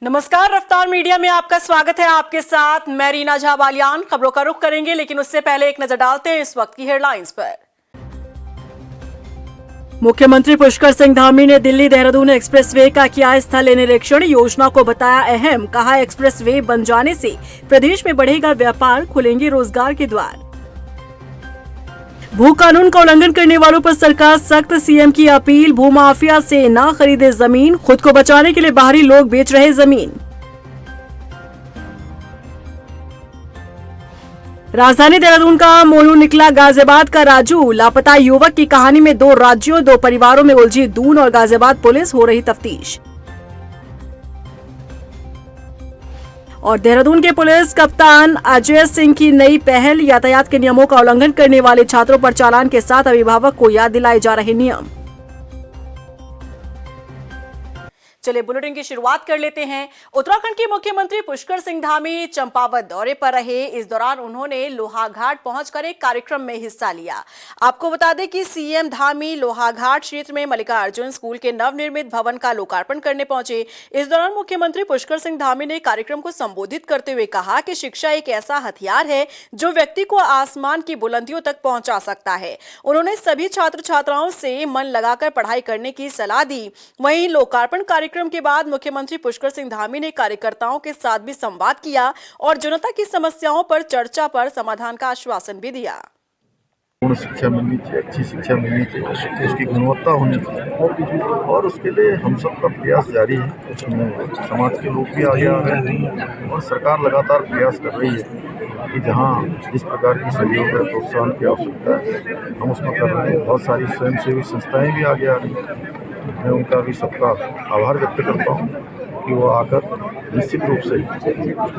नमस्कार, रफ्तार मीडिया में आपका स्वागत है। आपके साथ मैं रीना झा बालियान। खबरों का रुख करेंगे, लेकिन उससे पहले एक नजर डालते हैं इस वक्त की हेडलाइंस पर। मुख्यमंत्री पुष्कर सिंह धामी ने दिल्ली देहरादून एक्सप्रेसवे का किया स्थलीय निरीक्षण। योजना को बताया अहम, कहा एक्सप्रेसवे बन जाने से प्रदेश में बढ़ेगा व्यापार, खुलेंगे रोजगार के द्वार। भू कानून का उल्लंघन करने वालों पर सरकार सख्त, सीएम की अपील। भू माफिया से ना खरीदे जमीन, खुद को बचाने के लिए बाहरी लोग बेच रहे जमीन। राजधानी देहरादून का मोनू निकला गाजियाबाद का राजू। लापता युवक की कहानी में 2 राज्यों 2 परिवारों में उलझी दून और गाजियाबाद पुलिस, हो रही तफ्तीश। और देहरादून के पुलिस कप्तान अजय सिंह की नई पहल, यातायात के नियमों का उल्लंघन करने वाले छात्रों पर चालान के साथ अभिभावक को याद दिलाए जा रहे नियम। चलिए बुलेटिन की शुरुआत कर लेते हैं। उत्तराखंड के मुख्यमंत्री पुष्कर सिंह धामी चंपावत दौरे पर रहे। इस दौरान उन्होंने लोहाघाट पहुंचकर एक कार्यक्रम में हिस्सा लिया। आपको बता दें कि सीएम धामी लोहाघाट क्षेत्र में मल्लिकार्जुन स्कूल के नवनिर्मित भवन का लोकार्पण करने पहुंचे। इस दौरान मुख्यमंत्री पुष्कर सिंह धामी ने कार्यक्रम को संबोधित करते हुए कहा कि शिक्षा एक ऐसा हथियार है जो व्यक्ति को आसमान की बुलंदियों तक पहुंचा सकता है। उन्होंने सभी छात्र छात्राओं से मन लगाकर पढ़ाई करने की सलाह दी। वहीं लोकार्पण कार्यक्रम के बाद मुख्यमंत्री पुष्कर सिंह धामी ने कार्यकर्ताओं के साथ भी संवाद किया और जनता की समस्याओं पर चर्चा पर समाधान का आश्वासन भी दिया। पूर्ण शिक्षा मिलनी चाहिए, अच्छी शिक्षा मिलनी चाहिए, उसकी गुणवत्ता होनी चाहिए और उसके लिए हम सब का प्रयास जारी है। उसमें समाज के लोग भी आगे आ रहे हैं और सरकार लगातार प्रयास कर रही है कि जहाँ जिस प्रकार की सहयोग है, प्रोत्साहन की आवश्यकता है, हम उसमें कर रहे हैं। बहुत सारी स्वयंसेवी संस्थाएं भी आगे आ रही हैं। मैं उनका भी सबका आभार व्यक्त करता हूँ कि वो आकर निश्चित रूप से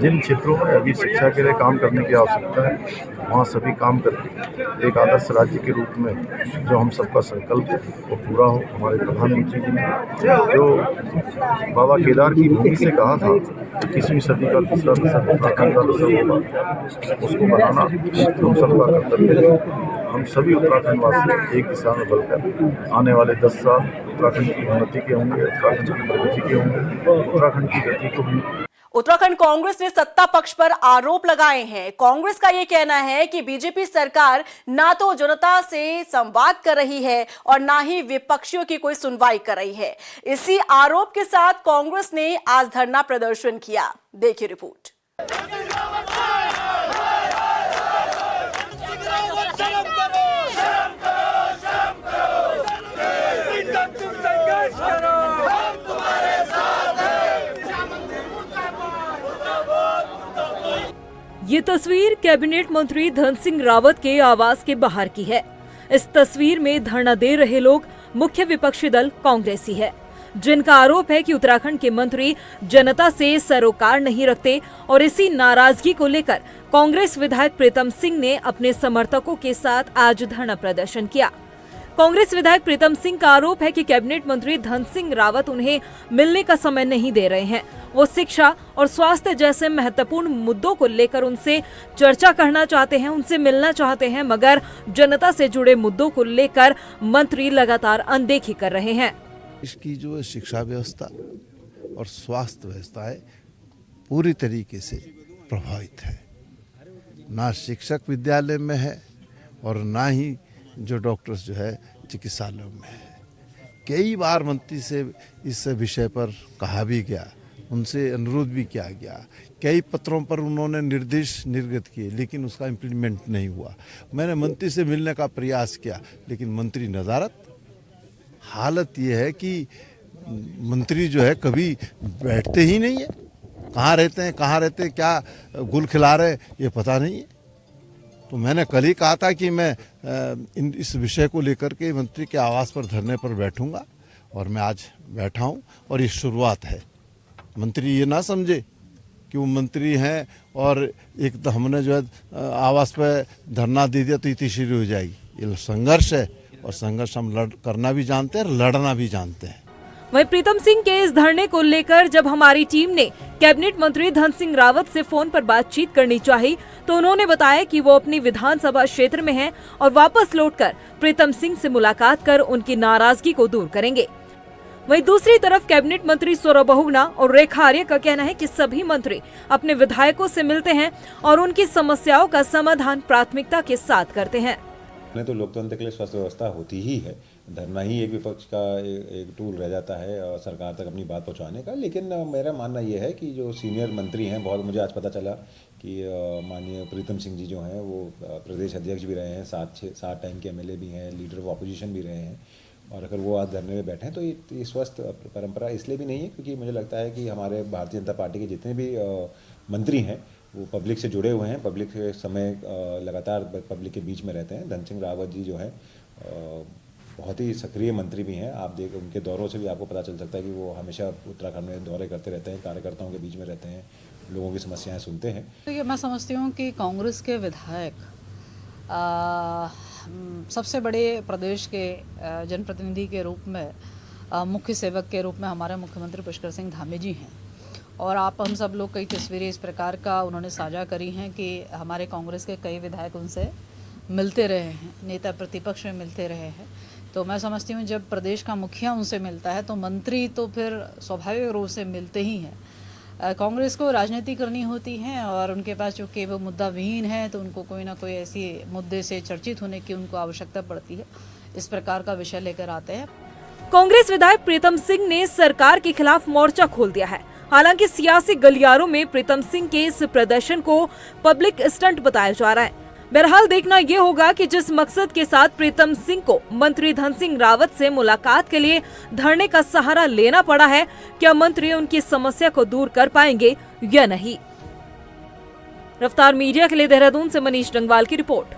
जिन क्षेत्रों में अभी शिक्षा के लिए काम करने की आवश्यकता है वहाँ सभी काम करके एक आदर्श राज्य के रूप में जो हम सबका संकल्प है वो पूरा हो। हमारे प्रधानमंत्री जी ने जो बाबा केदार की भूमि से कहा था 21वीं सदी का तीसरा दशक उत्तराखंड का दशक होगा, उसको बनाना हम सबका कर्तव्य है। हम सभी उत्तराखंडवासी एक दिशा में बढ़कर आने वाले 10 साल उत्तराखंड की उन्नति के होंगे, उत्तराखंड की प्रगति के होंगे, उत्तराखंड की गति को भी। उत्तराखंड कांग्रेस ने सत्ता पक्ष पर आरोप लगाए हैं। कांग्रेस का यह कहना है कि बीजेपी सरकार ना तो जनता से संवाद कर रही है और ना ही विपक्षियों की कोई सुनवाई कर रही है। इसी आरोप के साथ कांग्रेस ने आज धरना प्रदर्शन किया। देखिए रिपोर्ट। ये तस्वीर कैबिनेट मंत्री धन सिंह रावत के आवास के बाहर की है। इस तस्वीर में धरना दे रहे लोग मुख्य विपक्षी दल कांग्रेस ही है, जिनका आरोप है कि उत्तराखंड के मंत्री जनता से सरोकार नहीं रखते और इसी नाराजगी को लेकर कांग्रेस विधायक प्रीतम सिंह ने अपने समर्थकों के साथ आज धरना प्रदर्शन किया। कांग्रेस विधायक प्रीतम सिंह का आरोप है कि कैबिनेट मंत्री धन सिंह रावत उन्हें मिलने का समय नहीं दे रहे हैं। वो शिक्षा और स्वास्थ्य जैसे महत्वपूर्ण मुद्दों को लेकर उनसे चर्चा करना चाहते हैं, उनसे मिलना चाहते हैं, मगर जनता से जुड़े मुद्दों को लेकर मंत्री लगातार अनदेखी कर रहे हैं। इसकी जो शिक्षा व्यवस्था और स्वास्थ्य व्यवस्था है पूरी तरीके से प्रभावित है। ना शिक्षक विद्यालय में है और ना ही जो डॉक्टर्स जो है चिकित्सालयों में है। कई बार मंत्री से इस विषय पर कहा भी गया, उनसे अनुरोध भी किया गया, कई पत्रों पर उन्होंने निर्देश निर्गत किए, लेकिन उसका इम्प्लीमेंट नहीं हुआ। मैंने मंत्री से मिलने का प्रयास किया, लेकिन मंत्री नज़ारत। हालत ये है कि मंत्री जो है कभी बैठते ही नहीं है। कहाँ रहते हैं, क्या गुल खिला रहे ये पता नहीं है। तो मैंने कल ही कहा था कि मैं इस विषय को लेकर के मंत्री के आवास पर धरने पर बैठूंगा और मैं आज बैठा हूं और ये शुरुआत है। मंत्री ये ना समझे कि वो मंत्री हैं और एक तो हमने जो है आवास पर धरना दे दिया तो इतनी शुरू हो जाएगी। ये संघर्ष है और संघर्ष हम करना भी जानते हैं और लड़ना भी जानते हैं। वहीं प्रीतम सिंह के इस धरने को लेकर जब हमारी टीम ने कैबिनेट मंत्री धन सिंह रावत से फोन पर बातचीत करनी चाही तो उन्होंने बताया कि वो अपनी विधानसभा क्षेत्र में हैं और वापस लौटकर प्रीतम सिंह से मुलाकात कर उनकी नाराजगी को दूर करेंगे। वहीं दूसरी तरफ कैबिनेट मंत्री सौरभ बहुगुणा और रेखा आर्य का कहना है कि सभी मंत्री अपने विधायकों से मिलते हैं और उनकी समस्याओं का समाधान प्राथमिकता के साथ करते हैं। तो लोकतंत्र के लिए स्वस्थ व्यवस्था होती ही है। धरना ही एक विपक्ष का एक टूल रह जाता है और सरकार तक अपनी बात पहुंचाने का। लेकिन मेरा मानना ये है कि जो सीनियर मंत्री हैं, बहुत मुझे आज पता चला कि माननीय प्रीतम सिंह जी जो हैं वो प्रदेश अध्यक्ष भी रहे हैं, 7 टाइम के एमएलए भी हैं, लीडर ऑफ ऑपोजिशन भी रहे हैं। और अगर वो आज धरने में बैठे हैं तो ये स्वस्थ परंपरा इसलिए भी नहीं है क्योंकि मुझे लगता है कि हमारे भारतीय जनता पार्टी के जितने भी मंत्री हैं वो पब्लिक से जुड़े हुए हैं, पब्लिक के समय लगातार पब्लिक के बीच में रहते हैं। धन सिंह रावत जी जो हैं बहुत ही सक्रिय मंत्री भी हैं। आप देख उनके दौरों से भी आपको पता चल सकता है कि वो हमेशा उत्तराखंड में दौरे करते रहते हैं, कार्यकर्ताओं के बीच में रहते हैं, लोगों की समस्याएं सुनते हैं। तो ये मैं समझती हूँ कि कांग्रेस के विधायक सबसे बड़े प्रदेश के जनप्रतिनिधि के रूप में, मुख्य सेवक के रूप में हमारे मुख्यमंत्री पुष्कर सिंह धामी जी हैं। और हम सब लोग कई तस्वीरें इस प्रकार का उन्होंने साझा करी हैं कि हमारे कांग्रेस के कई विधायक उनसे मिलते रहे हैं, नेता प्रतिपक्ष में मिलते रहे हैं। तो मैं समझती हूँ जब प्रदेश का मुखिया उनसे मिलता है तो मंत्री तो फिर स्वाभाविक रूप से मिलते ही हैं। कांग्रेस को राजनीति करनी होती है और उनके पास चूँकि वो मुद्दा विहीन है तो उनको कोई ना कोई ऐसी मुद्दे से चर्चित होने की उनको आवश्यकता पड़ती है, इस प्रकार का विषय लेकर आते हैं। कांग्रेस विधायक प्रीतम सिंह ने सरकार के खिलाफ मोर्चा खोल दिया है। हालांकि सियासी गलियारों में प्रीतम सिंह के इस प्रदर्शन को पब्लिक स्टंट बताया जा रहा है। बहरहाल देखना ये होगा कि जिस मकसद के साथ प्रीतम सिंह को मंत्री धन सिंह रावत से मुलाकात के लिए धरने का सहारा लेना पड़ा है, क्या मंत्री उनकी समस्या को दूर कर पाएंगे या नहीं। रफ्तार मीडिया के लिए देहरादून से मनीष डंगवाल की रिपोर्ट।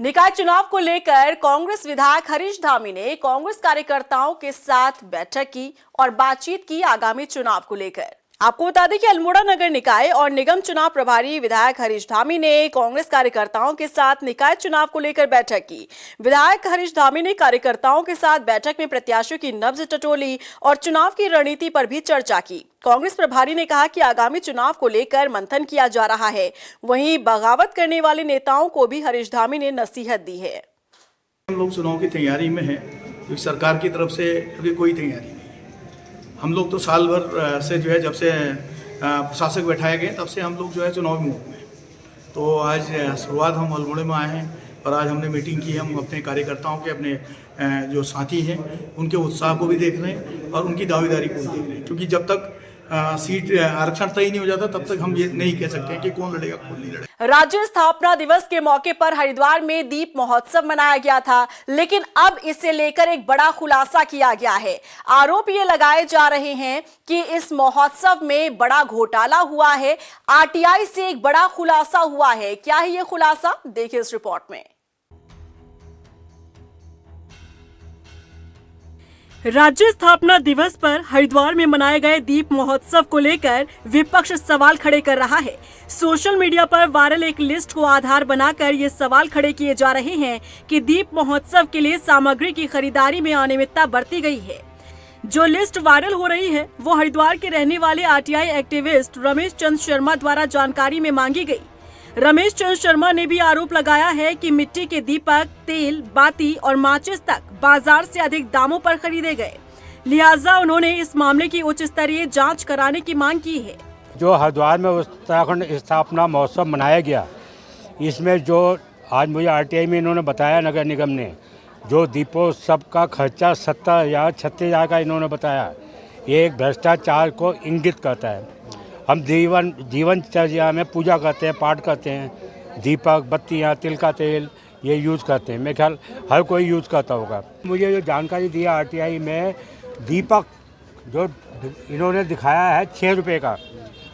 निकाय चुनाव को लेकर कांग्रेस विधायक हरीश धामी ने कांग्रेस कार्यकर्ताओं के साथ बैठक की और बातचीत की आगामी चुनाव को लेकर। आपको बता दें कि अल्मोड़ा नगर निकाय और निगम चुनाव प्रभारी विधायक हरीश धामी ने कांग्रेस कार्यकर्ताओं के साथ निकाय चुनाव को लेकर बैठक की। विधायक हरीश धामी ने कार्यकर्ताओं के साथ बैठक में प्रत्याशियों की नब्ज टटोली और चुनाव की रणनीति पर भी चर्चा की। कांग्रेस प्रभारी ने कहा कि आगामी चुनाव को लेकर मंथन किया जा रहा है। वहीं बगावत करने वाले नेताओं को भी हरीश धामी ने नसीहत दी है। हम लोग चुनाव की तैयारी में हैं, क्योंकि सरकार की तरफ से अभी कोई तैयारी नहीं है। हम लोग तो साल भर से जो है जब से प्रशासक बैठाए गए तब से हम लोग जो है चुनावी मोड में। तो आज शुरुआत हम अल्मोड़े में आए हैं और आज हमने मीटिंग की। हम अपने कार्यकर्ताओं के, अपने जो साथी हैं उनके उत्साह को भी देख रहे हैं और उनकी दावेदारी को भी देख रहे हैं, क्योंकि जब तक सीट आरक्षण तय नहीं हो जाता तब तक हम ये नहीं कह सकते कि कौन लड़ेगा कौन नहीं लड़ेगा। राज्य स्थापना दिवस के मौके पर हरिद्वार में दीप महोत्सव मनाया गया था, लेकिन अब इसे लेकर एक बड़ा खुलासा किया गया है। आरोप ये लगाए जा रहे हैं कि इस महोत्सव में बड़ा घोटाला हुआ है। आरटीआई से एक बड़ा खुलासा हुआ है। क्या है ये खुलासा, देखिए इस रिपोर्ट में। राज्य स्थापना दिवस पर हरिद्वार में मनाए गए दीप महोत्सव को लेकर विपक्ष सवाल खड़े कर रहा है। सोशल मीडिया पर वायरल एक लिस्ट को आधार बनाकर ये सवाल खड़े किए जा रहे हैं कि दीप महोत्सव के लिए सामग्री की खरीदारी में अनियमितता बरती गई है। जो लिस्ट वायरल हो रही है वो हरिद्वार के रहने वाले आरटीआई एक्टिविस्ट रमेश चंद शर्मा द्वारा जानकारी में मांगी गई। रमेश चंद शर्मा ने भी आरोप लगाया है कि मिट्टी के दीपक, तेल, बाती और माचिस तक बाजार से अधिक दामों पर खरीदे गए। लिहाजा उन्होंने इस मामले की उच्च स्तरीय जांच कराने की मांग की है। जो हरिद्वार में उत्तराखंड स्थापना महोत्सव मनाया गया, इसमें जो आज मुझे आरटीआई में इन्होंने बताया, नगर निगम ने जो दीपोत्सव का खर्चा 70,000 36,000 का इन्होंने बताया, ये एक भ्रष्टाचार को इंगित करता है। हम जीवनचर्या में पूजा करते हैं, पाठ करते हैं, दीपक, बत्तियाँ, तिल का तेल ये यूज़ करते हैं। मेरे ख्याल हर कोई यूज़ करता होगा। मुझे जो जानकारी दी आरटीआई में, दीपक जो इन्होंने दिखाया है 6 रुपये का,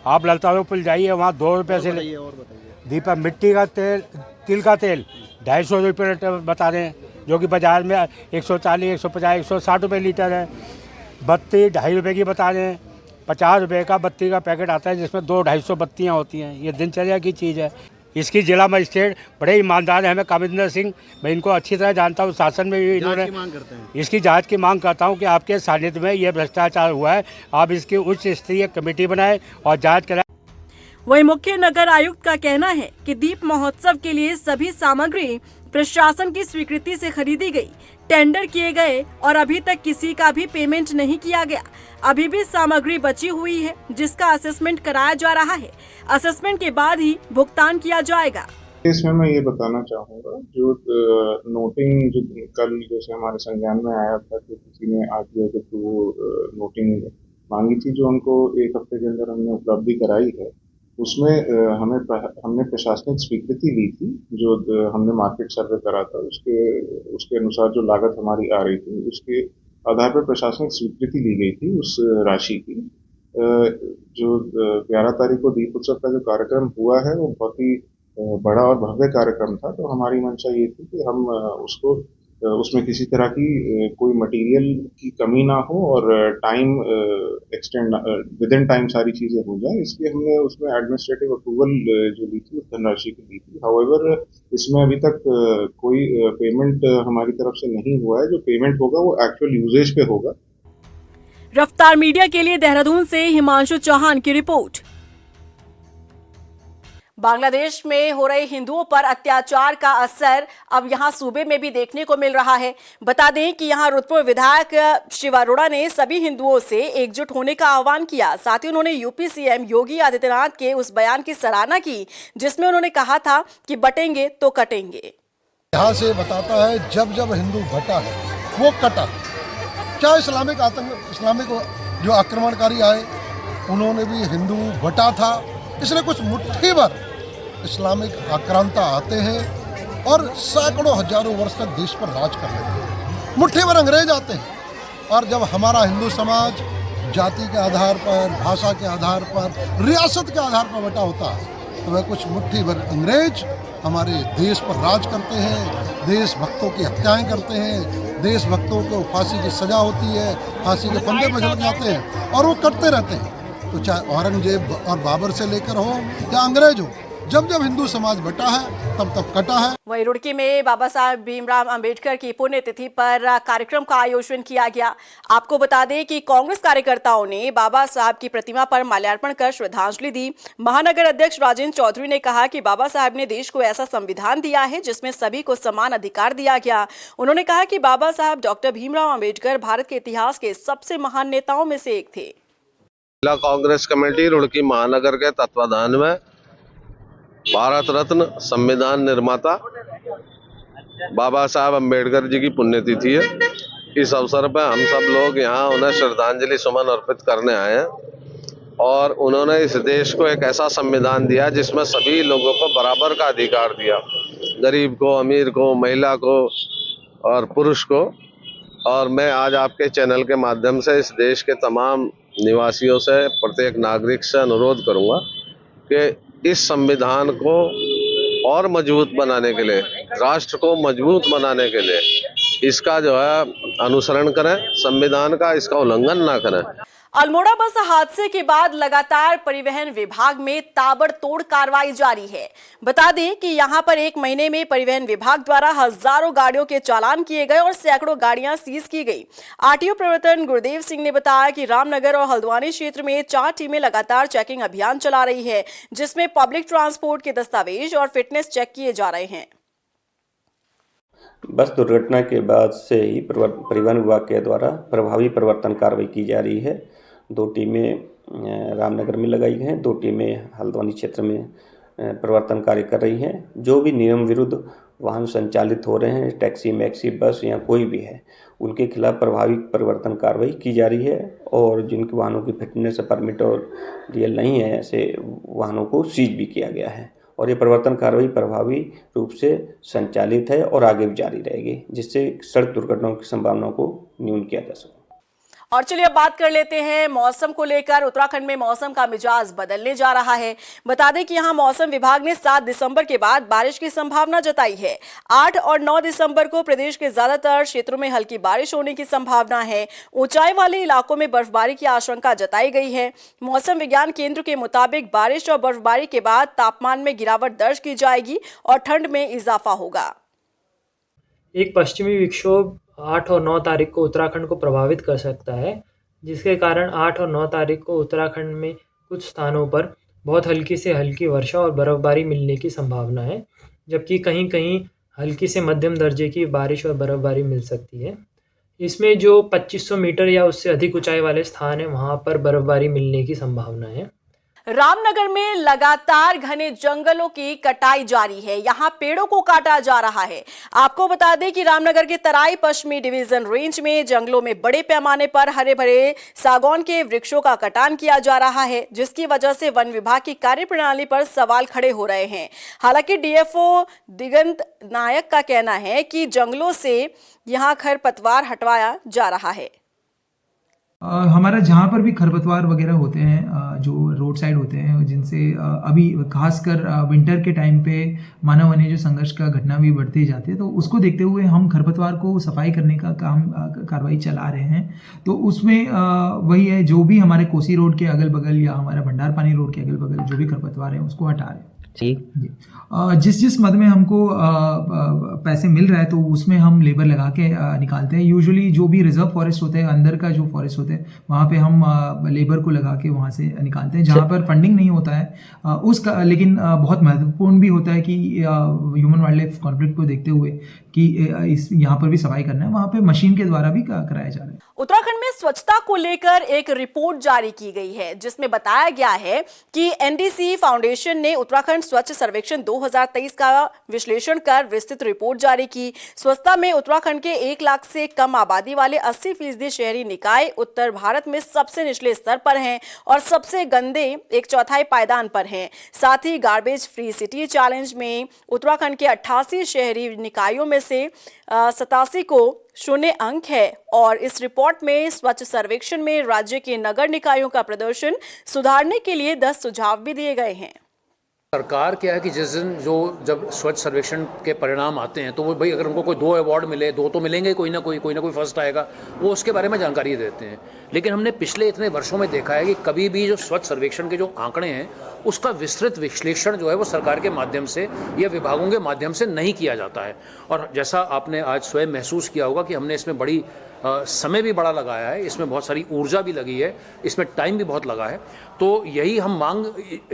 आप ललता रोड पुल जाइए वहाँ 2 रुपये से दीपक। मिट्टी का तेल, तिल का तेल 250 रुपये बता रहे हैं, जो कि बाज़ार में 140, 150, 160 रुपये लीटर है। बत्ती 2.5 रुपये की बता रहे हैं। 50 रुपये का बत्ती का पैकेट आता है जिसमें 200-250 बत्तियाँ होती हैं। ये दिनचर्या की चीज़ है। इसकी जिला मजिस्ट्रेट बड़े ईमानदार हैं, हमें कामिंदर सिंह, मैं इनको अच्छी तरह जानता हूँ। शासन में भी इन्होंने इसकी जांच की मांग करता हूँ कि आपके सानिध्य में ये भ्रष्टाचार हुआ है, आप इसकी उच्च स्तरीय कमेटी बनाएं और जांच कराएं। वहीं मुख्य नगर आयुक्त का कहना है कि दीप महोत्सव के लिए सभी सामग्री प्रशासन की स्वीकृति से खरीदी गई, टेंडर किए गए और अभी तक किसी का भी पेमेंट नहीं किया गया। अभी भी सामग्री बची हुई है जिसका असेसमेंट कराया जा रहा है। असेसमेंट के बाद ही भुगतान किया जाएगा। इसमें मैं ये बताना चाहूँगा, जो नोटिंग जो कल जैसे हमारे संज्ञान में आया था कि किसी ने आरटीओ के थ्रू नोटिंग मांगी थी, जो उनको 1 हफ्ते के अंदर हमने उपलब्धि कराई है, उसमें हमने प्रशासनिक स्वीकृति ली थी। जो हमने मार्केट सर्वे करा था उसके अनुसार जो लागत हमारी आ रही थी, उसके आधार पर प्रशासनिक स्वीकृति ली गई थी उस राशि की। जो 11 तारीख को दीप उत्सव का जो कार्यक्रम हुआ है वो बहुत ही बड़ा और भव्य कार्यक्रम था। तो हमारी मंशा ये थी कि हम उसमें किसी तरह की कोई मटेरियल की कमी ना हो और time extend with in time सारी चीज़ें हो जाए, इसलिए हमने उसमें एडमिनिस्ट्रेटिव अप्रूवल जो ली थी उस धनराशि की ली थी। हाउएवर इसमें अभी तक कोई पेमेंट हमारी तरफ से नहीं हुआ है। जो पेमेंट होगा वो एक्चुअल यूजेज पे होगा। रफ्तार मीडिया के लिए देहरादून से हिमांशु चौहान की रिपोर्ट। बांग्लादेश में हो रहे हिंदुओं पर अत्याचार का असर अब यहां सूबे में भी देखने को मिल रहा है। बता दें कि यहां रुद्रपुर विधायक शिव अरोड़ा ने सभी हिंदुओं से एकजुट होने का आह्वान किया। साथ ही उन्होंने यूपी सीएम योगी आदित्यनाथ के उस बयान की सराहना की जिसमें उन्होंने कहा था कि बटेंगे तो कटेंगे। यहाँ से बताता है जब जब हिंदू बटा है वो कटा। क्या इस्लामिक जो आक्रमणकारी आए उन्होंने भी हिंदू बटा था, इसलिए कुछ मुट्ठी भर इस्लामिक आक्रांता आते हैं और सैकड़ों हजारों वर्ष तक देश पर राज कर लेते हैं। मुट्ठी भर अंग्रेज आते हैं और जब हमारा हिंदू समाज जाति के आधार पर, भाषा के आधार पर, रियासत के आधार पर बटा होता है तो वह कुछ मुट्ठी भर अंग्रेज हमारे देश पर राज करते हैं, देशभक्तों की हत्याएं करते हैं, देशभक्तों को फांसी की सजा होती है, फांसी के फंदे पर झुक जाते हैं और वो करते रहते हैं। तो चाहे औरंगजेब और बाबर से लेकर हो या अंग्रेज हो, जब जब हिंदू समाज बटा है तब तब कटा है। वहीं रुड़की में बाबा साहब भीमराव अंबेडकर की पुण्यतिथि पर कार्यक्रम का आयोजन किया गया। आपको बता दें कि कांग्रेस कार्यकर्ताओं ने बाबा साहब की प्रतिमा पर माल्यार्पण कर श्रद्धांजलि दी। महानगर अध्यक्ष राजेंद्र चौधरी ने कहा कि बाबा साहब ने देश को ऐसा संविधान दिया है जिसमें सभी को समान अधिकार दिया गया। उन्होंने कहा कि बाबा साहब डॉक्टर भीमराव अंबेडकर भारत के इतिहास के सबसे महान नेताओं में से एक थे। जिला कांग्रेस कमेटी रुड़की महानगर के तत्वाधान में भारत रत्न संविधान निर्माता बाबा साहब अम्बेडकर जी की पुण्यतिथि है। इस अवसर पर हम सब लोग यहाँ उन्हें श्रद्धांजलि सुमन अर्पित करने आए हैं और उन्होंने इस देश को एक ऐसा संविधान दिया जिसमें सभी लोगों को बराबर का अधिकार दिया, गरीब को, अमीर को, महिला को और पुरुष को। और मैं आज आपके चैनल के माध्यम से इस देश के तमाम निवासियों से, प्रत्येक नागरिक से अनुरोध करूंगा कि इस संविधान को और मजबूत बनाने के लिए, राष्ट्र को मजबूत बनाने के लिए इसका जो है अनुसरण करें, संविधान का इसका उल्लंघन ना करें। अल्मोड़ा बस हादसे के बाद लगातार परिवहन विभाग में ताबड़तोड़ कार्रवाई जारी है। बता दें कि यहां पर 1 महीने में परिवहन विभाग द्वारा हजारों गाड़ियों के चालान किए गए और सैकड़ों गाड़ियां सीज की गई। आरटीओ प्रवर्तन गुरुदेव सिंह ने बताया कि रामनगर और हल्द्वानी क्षेत्र में 4 टीमें लगातार चेकिंग अभियान चला रही है, जिसमें पब्लिक ट्रांसपोर्ट के दस्तावेज और फिटनेस चेक किए जा रहे हैं। बस दुर्घटना के बाद से ही परिवहन विभाग के द्वारा प्रभावी परिवर्तन कार्रवाई की जा रही है। 2 टीमें रामनगर में लगाई गई हैं, 2 टीमें हल्द्वानी क्षेत्र में परिवर्तन कार्य कर रही हैं। जो भी नियम विरुद्ध वाहन संचालित हो रहे हैं, टैक्सी, मैक्सी, बस या कोई भी है, उनके खिलाफ प्रभावी परिवर्तन कार्रवाई की जा रही है और जिनके वाहनों की फिटनेस परमिट और डीएल नहीं है, ऐसे वाहनों को सीज भी किया गया है। और ये परिवर्तन कार्रवाई प्रभावी रूप से संचालित है और आगे भी जारी रहेगी, जिससे सड़क दुर्घटनाओं की संभावना को न्यून किया जा सके। और चलिए अब बात कर लेते हैं मौसम को लेकर। उत्तराखंड में मौसम का मिजाज बदलने जा रहा है। बता दें कि यहां मौसम विभाग ने 7 दिसंबर के बाद बारिश की संभावना जताई है। 8 और 9 दिसंबर को प्रदेश के ज्यादातर क्षेत्रों में हल्की बारिश होने की संभावना है। ऊंचाई वाले इलाकों में बर्फबारी की आशंका जताई गई है। मौसम विज्ञान केंद्र के मुताबिक बारिश और बर्फबारी के बाद तापमान में गिरावट दर्ज की जाएगी और ठंड में इजाफा होगा। एक पश्चिमी विक्षोभ 8 और 9 तारीख को उत्तराखंड को प्रभावित कर सकता है, जिसके कारण 8 और 9 तारीख को उत्तराखंड में कुछ स्थानों पर बहुत हल्की से हल्की वर्षा और बर्फबारी मिलने की संभावना है, जबकि कहीं कहीं हल्की से मध्यम दर्जे की बारिश और बर्फ़बारी मिल सकती है। इसमें जो 2500 मीटर या उससे अधिक ऊंचाई वाले स्थान हैं, वहाँ पर बर्फ़बारी मिलने की संभावना है। रामनगर में लगातार घने जंगलों की कटाई जारी है। यहां पेड़ों को काटा जा रहा है। आपको बता दें कि रामनगर के तराई पश्चिमी डिवीजन रेंज में जंगलों में बड़े पैमाने पर हरे भरे सागौन के वृक्षों का कटान किया जा रहा है, जिसकी वजह से वन विभाग की कार्यप्रणाली पर सवाल खड़े हो रहे हैं। हालांकि डीएफओ दिगंत नायक का कहना है कि जंगलों से यहां खरपतवार हटवाया जा रहा है। हमारा जहाँ पर भी खरपतवार वगैरह होते हैं जो रोड साइड होते हैं, जिनसे अभी खासकर विंटर के टाइम पे मानव वन्य जो संघर्ष का घटना भी बढ़ती जाती है, तो उसको देखते हुए हम खरपतवार को सफाई करने का कार्रवाई चला रहे हैं। तो उसमें वही है, जो भी हमारे कोसी रोड के अगल बगल या हमारा भंडार पानी रोड के अगल बगल जो भी खरपतवार है उसको हटा रहे हैं। जिस मद में हमको पैसे मिल रहा है तो उसमें हम लेबर लगा के निकालते हैं। यूजुअली जो भी रिजर्व फॉरेस्ट होते हैं, अंदर का जो फॉरेस्ट होते हैं, वहाँ पे हम लेबर को लगा के वहाँ से निकालते हैं। जहाँ पर फंडिंग नहीं होता है उसका, लेकिन बहुत महत्वपूर्ण भी होता है कि ह्यूमन वाइल्ड लाइफ कॉन्फ्लिक्ट को देखते हुए कि इस यहाँ पर भी सफाई करना है, वहाँ पे मशीन के द्वारा भी कराया जा रहा है। उत्तराखंड में स्वच्छता को लेकर एक रिपोर्ट जारी की गई है, जिसमें बताया गया है कि एनडीसी फाउंडेशन ने उत्तराखंड स्वच्छ सर्वेक्षण 2023 का विश्लेषण कर विस्तृत रिपोर्ट जारी की। स्वच्छता में उत्तराखंड के 1 लाख से कम आबादी वाले 80% शहरी निकाय उत्तर भारत में सबसे निचले स्तर पर हैं और सबसे गंदे 1/4 पायदान पर हैं। साथ ही गार्बेज फ्री सिटी चैलेंज में उत्तराखंड के 88 शहरी निकायों में से 87 को 0 अंक है। और इस रिपोर्ट में स्वच्छ सर्वेक्षण में राज्य के नगर निकायों का प्रदर्शन सुधारने के लिए 10 सुझाव भी दिए गए हैं। सरकार क्या है कि जिस दिन जब स्वच्छ सर्वेक्षण के परिणाम आते हैं तो वो भाई अगर उनको कोई 2 अवार्ड मिले, 2 तो मिलेंगे, कोई ना कोई फर्स्ट आएगा, वो उसके बारे में जानकारी देते हैं। लेकिन हमने पिछले इतने वर्षों में देखा है कि कभी भी जो स्वच्छ सर्वेक्षण के जो आंकड़े हैं उसका विस्तृत विश्लेषण जो है वो सरकार के माध्यम से या विभागों के माध्यम से नहीं किया जाता है। और जैसा आपने आज स्वयं महसूस किया होगा कि हमने इसमें बड़ी समय भी बड़ा लगाया है, इसमें बहुत सारी ऊर्जा भी लगी है, इसमें टाइम भी बहुत लगा है। तो यही हम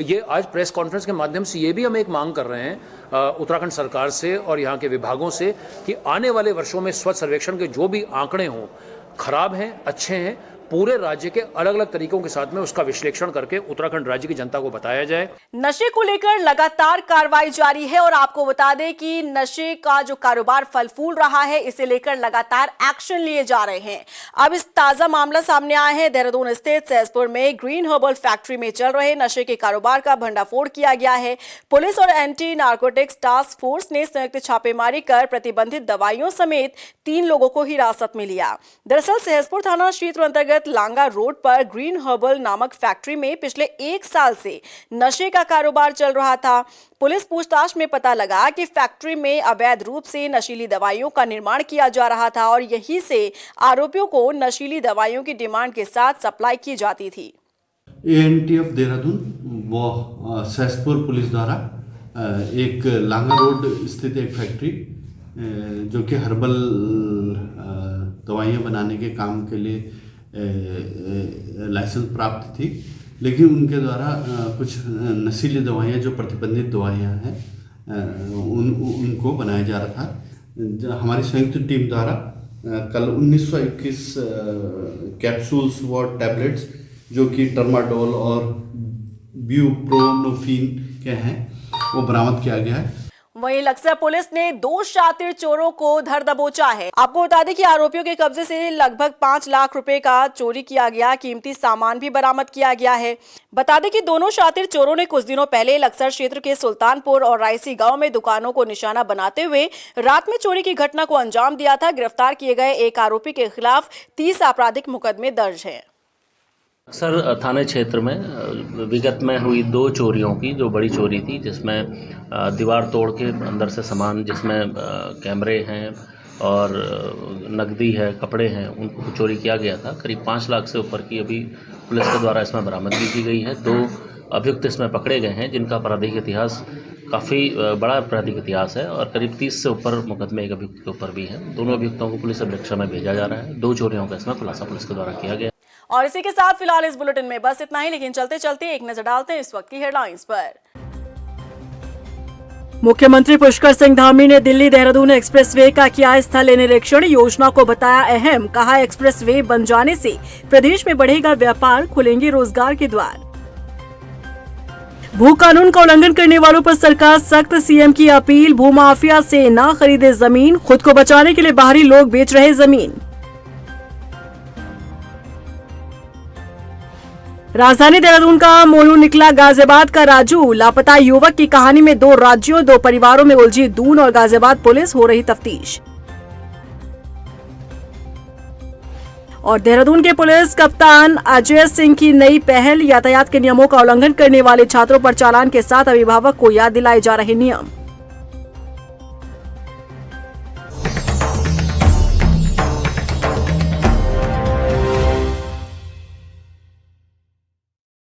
ये आज प्रेस कॉन्फ्रेंस के माध्यम से ये भी हम एक मांग कर रहे हैं उत्तराखंड सरकार से और यहाँ के विभागों से कि आने वाले वर्षों में स्वच्छ सर्वेक्षण के जो भी आंकड़े हों, खराब हैं, अच्छे हैं, पूरे राज्य के अलग अलग तरीकों के साथ में उसका विश्लेषण करके उत्तराखंड राज्य की जनता को बताया जाए। नशे को लेकर लगातार कार्रवाई जारी है और आपको बता दें कि नशे का जो कारोबार फल फूल रहा है, इसे लेकर लगातार एक्शन लिए जा रहे हैं। अब इस ताजा मामला सामने आया है। देहरादून स्थित सहसपुर में ग्रीन हर्बल फैक्ट्री में चल रहे नशे के कारोबार का भंडाफोड़ किया गया है। पुलिस और एंटी नार्कोटिक्स टास्क फोर्स ने संयुक्त छापेमारी कर प्रतिबंधित दवाइयों समेत 3 लोगों को हिरासत में लिया। दरअसल सहसपुर थाना क्षेत्र अंतर्गत लांगा रोड पर ग्रीन हर्बल नामक फैक्ट्री में पिछले 1 साल से नशे का कारोबार चल रहा था। पुलिस पूछताछ में पता लगा कि फैक्ट्री में अवैध रूप से नशीली दवाइयों का निर्माण किया जा रहा था और यहीं से आरोपियों को नशीली दवाइयों की डिमांड के साथ सप्लाई की जाती थी। ANTF देहरादून व सहसपुर पुलिस द्वारा एक लांगा रोड स्थित एक फैक्ट्री जो कि हर्बल दवाइयाँ बनाने के काम के लिए लाइसेंस प्राप्त थी, लेकिन उनके द्वारा कुछ नशीली दवाइयाँ जो प्रतिबंधित दवाइयाँ हैं उनको बनाया जा रहा था। हमारी संयुक्त टीम द्वारा कल 1921 कैप्सूल्स व टैबलेट्स जो कि टर्माडोल और ब्यूप्रोनोफिन के हैं वो बरामद किया गया है। वहीं लक्सर पुलिस ने 2 शातिर चोरों को धर दबोचा है। आपको बता दें कि आरोपियों के कब्जे से लगभग 5 लाख रुपए का चोरी किया गया कीमती सामान भी बरामद किया गया है। बता दें कि दोनों शातिर चोरों ने कुछ दिनों पहले लक्सर क्षेत्र के सुल्तानपुर और रायसी गांव में दुकानों को निशाना बनाते हुए रात में चोरी की घटना को अंजाम दिया था। गिरफ्तार किए गए एक आरोपी के खिलाफ 30 आपराधिक मुकदमे दर्ज हैं। अक्सर थाने क्षेत्र में विगत में हुई 2 चोरियों की, जो बड़ी चोरी थी जिसमें दीवार तोड़ के अंदर से सामान जिसमें कैमरे हैं और नकदी है, कपड़े हैं, उनको चोरी किया गया था। करीब 5 लाख से ऊपर की अभी पुलिस के द्वारा इसमें बरामदगी की गई है। 2 अभियुक्त इसमें पकड़े गए हैं जिनका आपराधिक इतिहास काफ़ी बड़ा आपराधिक इतिहास है और करीब 30 से ऊपर मुकदमे एक अभियुक्त के ऊपर भी हैं। दोनों अभियुक्तों को पुलिस अभिरक्षा में भेजा जा रहा है। 2 चोरियों का इसमें खुलासा पुलिस के द्वारा किया गया। और इसी के साथ फिलहाल इस बुलेटिन में बस इतना ही, लेकिन चलते चलते एक नजर डालते हैं इस वक्त की हेडलाइंस पर। मुख्यमंत्री पुष्कर सिंह धामी ने दिल्ली देहरादून एक्सप्रेसवे का किया स्थलीय निरीक्षण, योजना को बताया अहम, कहा एक्सप्रेसवे बन जाने से प्रदेश में बढ़ेगा व्यापार, खुलेंगे रोजगार के द्वार। भू कानून का उल्लंघन करने वालों पर सरकार सख्त, सीएम की अपील, भूमाफिया से न खरीदे जमीन, खुद को बचाने के लिए बाहरी लोग बेच रहे जमीन। राजधानी देहरादून का मोनू निकला गाजियाबाद का राजू, लापता युवक की कहानी में 2 राज्यों 2 परिवारों में उलझी दून और गाजियाबाद पुलिस, हो रही तफ्तीश। और देहरादून के पुलिस कप्तान अजय सिंह की नई पहल, यातायात के नियमों का उल्लंघन करने वाले छात्रों पर चालान के साथ अभिभावक को याद दिलाए जा रहे नियम।